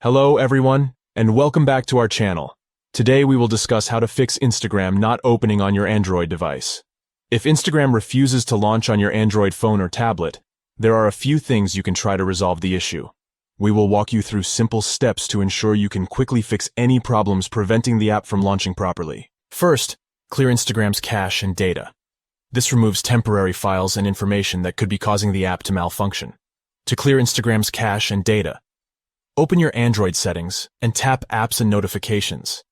Hello everyone, and welcome back to our channel. Today we will discuss how to fix Instagram not opening on your Android device. If Instagram refuses to launch on your Android phone or tablet, there are a few things you can try to resolve the issue. We will walk you through simple steps to ensure you can quickly fix any problems preventing the app from launching properly. First, clear Instagram's cache and data. This removes temporary files and information that could be causing the app to malfunction. To clear Instagram's cache and data, open your Android settings and tap Apps and Notifications.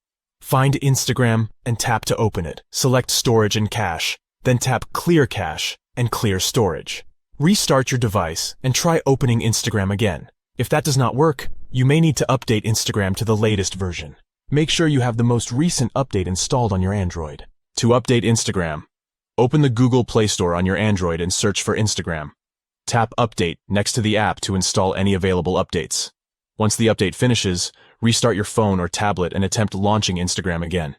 Find Instagram and tap to open it. Select Storage and Cache, then tap Clear Cache and Clear Storage. Restart your device and try opening Instagram again. If that does not work, you may need to update Instagram to the latest version. Make sure you have the most recent update installed on your Android. To update Instagram, open the Google Play Store on your Android and search for Instagram. Tap Update next to the app to install any available updates. Once the update finishes, restart your phone or tablet and attempt launching Instagram again.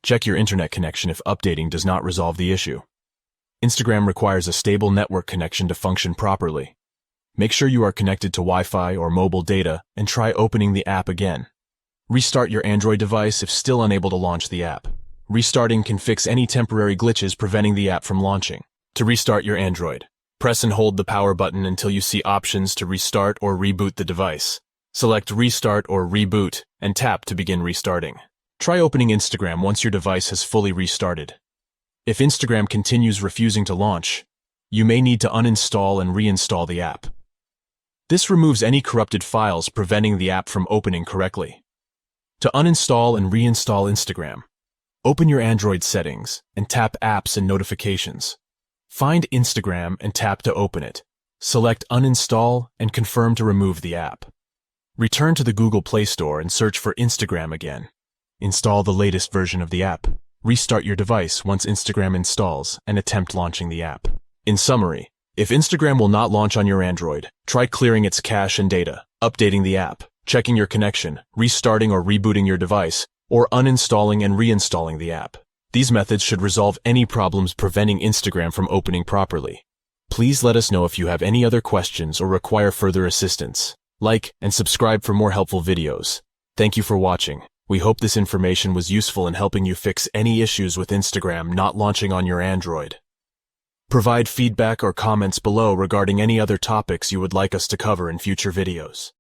Check your internet connection if updating does not resolve the issue. Instagram requires a stable network connection to function properly. Make sure you are connected to Wi-Fi or mobile data and try opening the app again. Restart your Android device if still unable to launch the app. Restarting can fix any temporary glitches preventing the app from launching. To restart your Android, press and hold the power button until you see options to restart or reboot the device. Select Restart or Reboot and tap to begin restarting. Try opening Instagram once your device has fully restarted. If Instagram continues refusing to launch, you may need to uninstall and reinstall the app. This removes any corrupted files preventing the app from opening correctly. To uninstall and reinstall Instagram, open your Android settings and tap Apps and Notifications. Find Instagram and tap to open it. Select Uninstall and confirm to remove the app. Return to the Google Play Store and search for Instagram again. Install the latest version of the app. Restart your device once Instagram installs and attempt launching the app. In summary, if Instagram will not launch on your Android, try clearing its cache and data, updating the app, checking your connection, restarting or rebooting your device, or uninstalling and reinstalling the app. These methods should resolve any problems preventing Instagram from opening properly. Please let us know if you have any other questions or require further assistance. Like and subscribe for more helpful videos. Thank you for watching. We hope this information was useful in helping you fix any issues with Instagram not launching on your Android. Provide feedback or comments below regarding any other topics you would like us to cover in future videos.